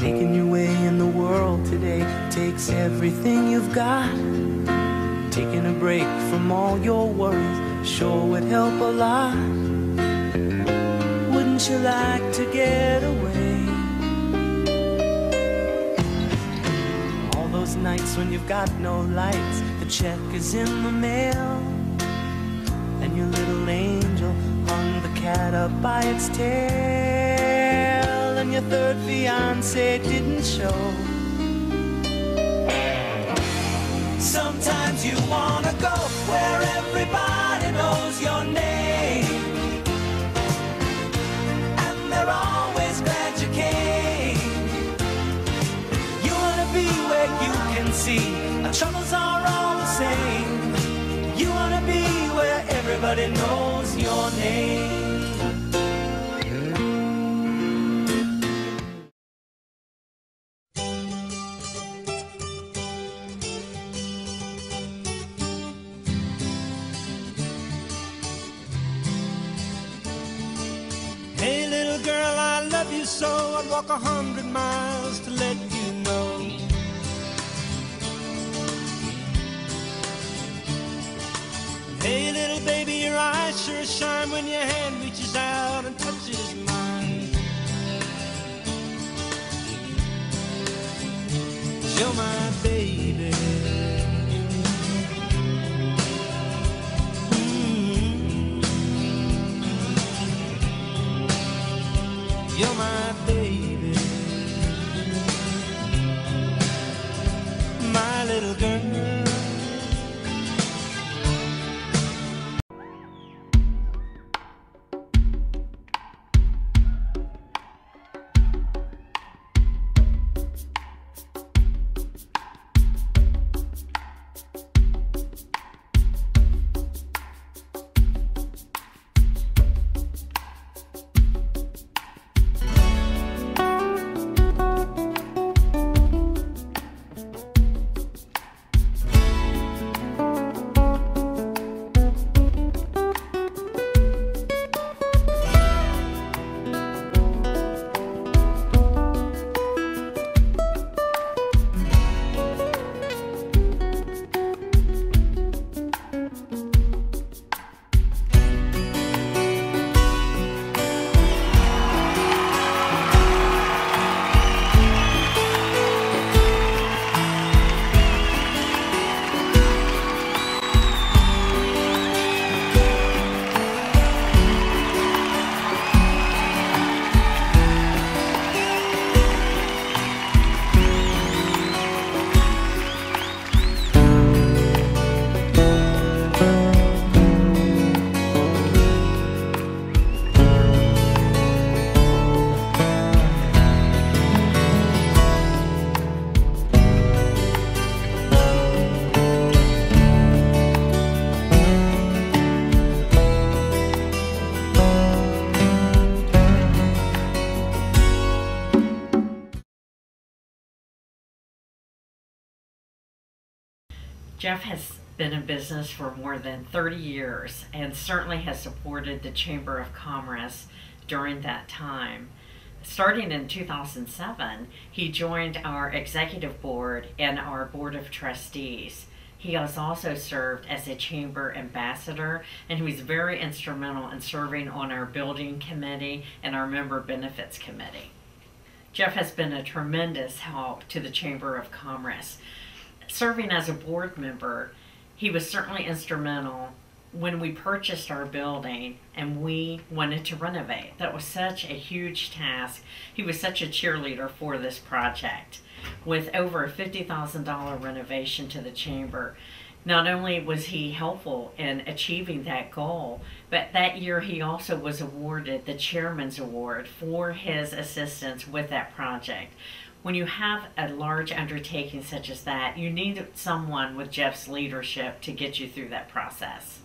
Making your way in the world today takes everything you've got. Taking a break from all your worries sure would help a lot. Wouldn't you like to get away? All those nights when you've got no lights, the check is in the mail, and your little angel hung the cat up by its tail, and your third fiancé didn't show. Sometimes you wanna go where everybody knows your name, and they're always glad you came. You wanna be where you can see our troubles are all the same. You wanna be where everybody knows your name. Hey little girl, I love you so, I'd walk 100 miles to let you know. Hey little baby, your eyes sure shine when your hand reaches out and touches mine. 'Cause you're my baby. You're my baby, my little girl. Jeff has been in business for more than 30 years and certainly has supported the Chamber of Commerce during that time. Starting in 2007, he joined our executive board and our board of trustees. He has also served as a chamber ambassador, and he was very instrumental in serving on our building committee and our member benefits committee. Jeff has been a tremendous help to the Chamber of Commerce. Serving as a board member, he was certainly instrumental when we purchased our building and we wanted to renovate. That was such a huge task. He was such a cheerleader for this project. With over a $50,000 renovation to the chamber, not only was he helpful in achieving that goal, but that year he also was awarded the Chairman's Award for his assistance with that project. When you have a large undertaking such as that, you need someone with Jeff's leadership to get you through that process.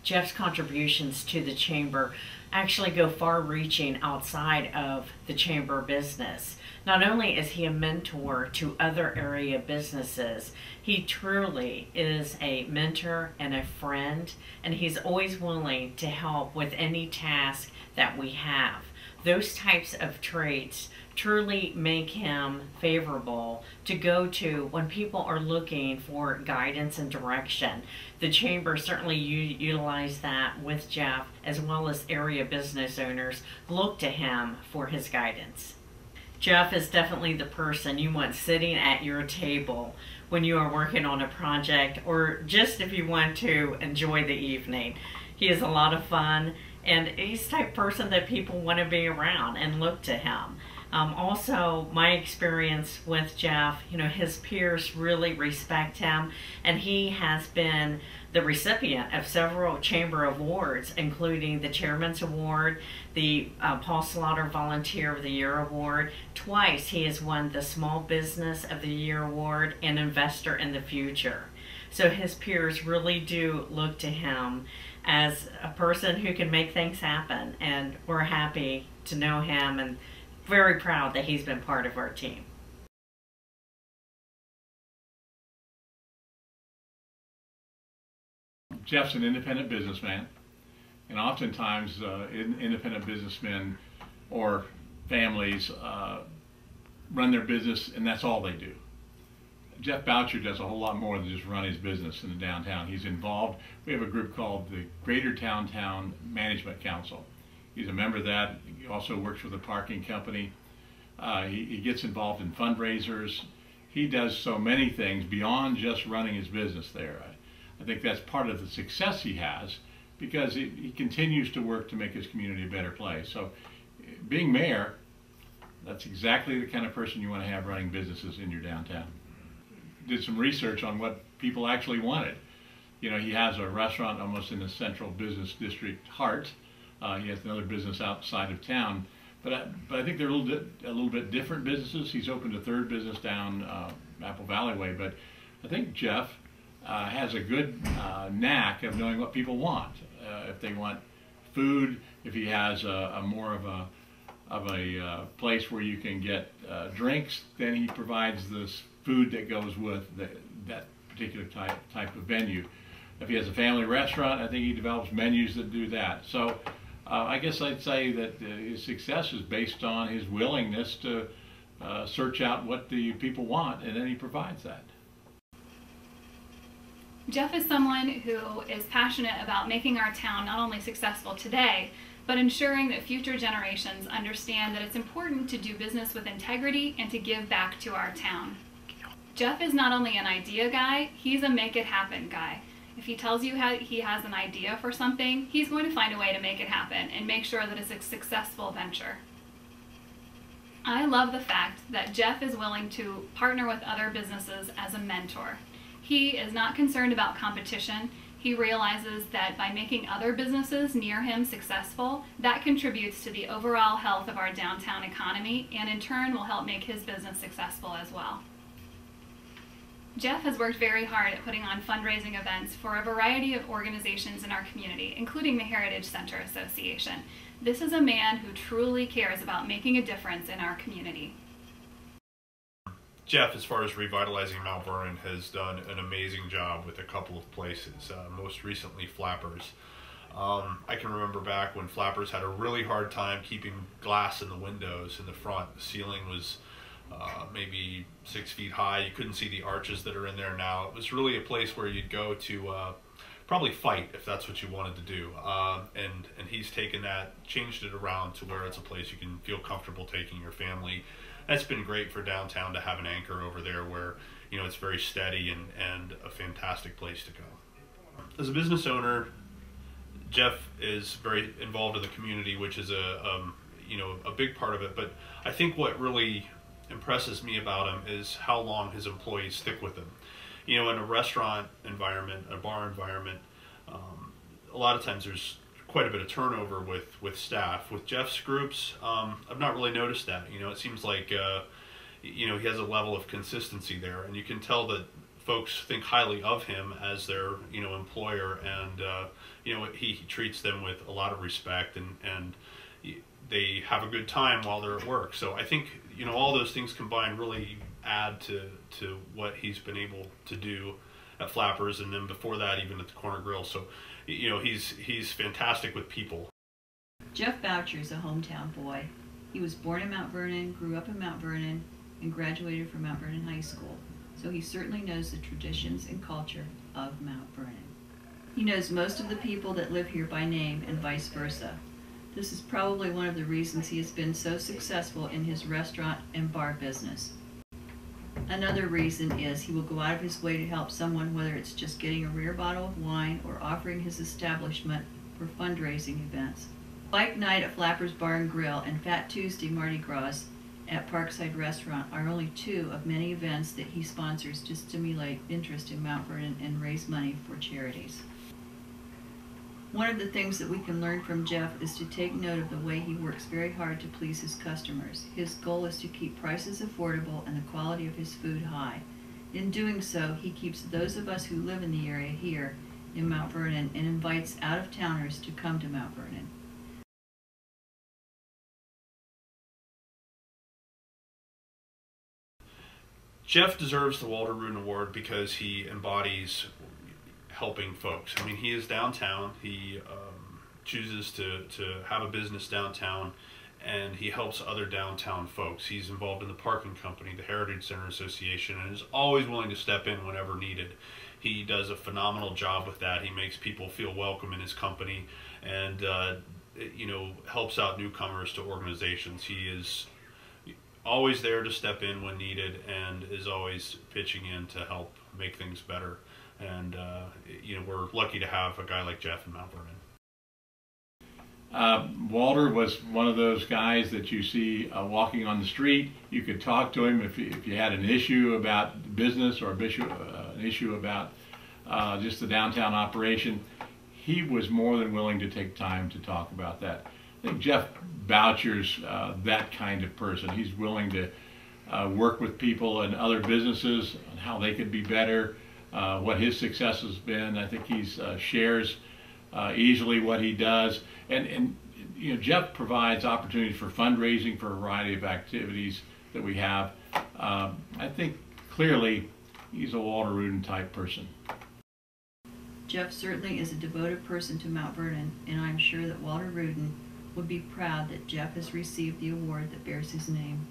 Jeff's contributions to the chamber actually go far-reaching outside of the chamber business. Not only is he a mentor to other area businesses, he truly is a mentor and a friend, and he's always willing to help with any task that we have. Those types of traits truly make him favorable to go to when people are looking for guidance and direction. The chamber certainly utilized that with Jeff, as well as area business owners look to him for his guidance. Jeff is definitely the person you want sitting at your table when you are working on a project, or just if you want to enjoy the evening. He is a lot of fun, and he's the type of person that people want to be around and look to him. Also, my experience with Jeff, his peers really respect him, and he has been the recipient of several chamber awards, including the Chairman's Award, the Paul Slaughter Volunteer of the Year Award. Twice he has won the Small Business of the Year Award and Investor in the Future. So his peers really do look to him as a person who can make things happen, and we're happy to know him and very proud that he's been part of our team. Jeff's an independent businessman, and oftentimes independent businessmen or families run their business and that's all they do. Jeff Boucher does a whole lot more than just run his business in the downtown. He's involved. We have a group called the Greater Downtown Management Council. He's a member of that. He also works with a parking company. He gets involved in fundraisers. He does so many things beyond just running his business there. I think that's part of the success he has, because he continues to work to make his community a better place. So being mayor, that's exactly the kind of person you want to have running businesses in your downtown. Did some research on what people actually wanted. He has a restaurant almost in the central business district heart. He has another business outside of town, but I think they're a little bit different businesses. He's opened a third business down Apple Valley Way, but I think Jeff has a good knack of knowing what people want. If they want food, if he has a more of a place where you can get drinks, then he provides this food that goes with that particular type of venue. If he has a family restaurant, I think he develops menus that do that. So I guess I'd say that his success is based on his willingness to search out what the people want, and then he provides that. Jeff is someone who is passionate about making our town not only successful today, but ensuring that future generations understand that it's important to do business with integrity and to give back to our town. Jeff is not only an idea guy, he's a make it happen guy. If he tells you he has an idea for something, he's going to find a way to make it happen and make sure that it's a successful venture. I love the fact that Jeff is willing to partner with other businesses as a mentor. He is not concerned about competition. He realizes that by making other businesses near him successful, that contributes to the overall health of our downtown economy, and in turn will help make his business successful as well. Jeff has worked very hard at putting on fundraising events for a variety of organizations in our community, including the Heritage Center Association. This is a man who truly cares about making a difference in our community. Jeff, as far as revitalizing Mount Vernon, has done an amazing job with a couple of places, most recently Flappers. I can remember back when Flappers had a really hard time keeping glass in the windows in the front. The ceiling was maybe 6 feet high. You couldn't see the arches that are in there now. It was really a place where you'd go to probably fight if that's what you wanted to do. And he's taken that, changed it around to where it's a place you can feel comfortable taking your family. That's been great for downtown to have an anchor over there where, it's very steady and a fantastic place to go. As a business owner, Jeff is very involved in the community, which is a big part of it. But I think what really impresses me about him is how long his employees stick with him. In a restaurant environment, a bar environment, a lot of times there's quite a bit of turnover with staff. With Jeff's groups, I've not really noticed that. It seems like he has a level of consistency there, and you can tell that folks think highly of him as their employer, and he treats them with a lot of respect, and they have a good time while they're at work. So I think all those things combined really add to what he's been able to do at Flappers, and then before that even at the Corner Grill. So he's fantastic with people. Jeff Boucher is a hometown boy. He was born in Mount Vernon, grew up in Mount Vernon, and graduated from Mount Vernon High School, so he certainly knows the traditions and culture of Mount Vernon. He knows most of the people that live here by name and vice versa. This is probably one of the reasons he has been so successful in his restaurant and bar business. Another reason is he will go out of his way to help someone, whether it's just getting a rare bottle of wine or offering his establishment for fundraising events. Bike Night at Flappers Bar and Grill and Fat Tuesday Mardi Gras at Parkside Restaurant are only two of many events that he sponsors to stimulate interest in Mount Vernon and raise money for charities. One of the things that we can learn from Jeff is to take note of the way he works very hard to please his customers. His goal is to keep prices affordable and the quality of his food high. In doing so, he keeps those of us who live in the area here in Mount Vernon and invites out-of-towners to come to Mount Vernon. Jeff deserves the Walter Rudin Award because he embodies helping folks. I mean, he is downtown. He chooses to have a business downtown, and he helps other downtown folks. He's involved in the parking company, the Heritage Center Association, and is always willing to step in whenever needed. He does a phenomenal job with that. He makes people feel welcome in his company, and helps out newcomers to organizations. He is always there to step in when needed, and is always pitching in to help make things better. And we're lucky to have a guy like Jeff in Mount Vernon. Walter was one of those guys that you see walking on the street. You could talk to him if you had an issue about business or an issue about just the downtown operation. He was more than willing to take time to talk about that. I think Jeff Boucher's that kind of person. He's willing to work with people and other businesses on how they could be better. What his success has been. I think he shares easily what he does, and Jeff provides opportunities for fundraising for a variety of activities that we have. I think clearly he's a Walter Rudin type person. Jeff certainly is a devoted person to Mount Vernon, and I'm sure that Walter Rudin would be proud that Jeff has received the award that bears his name.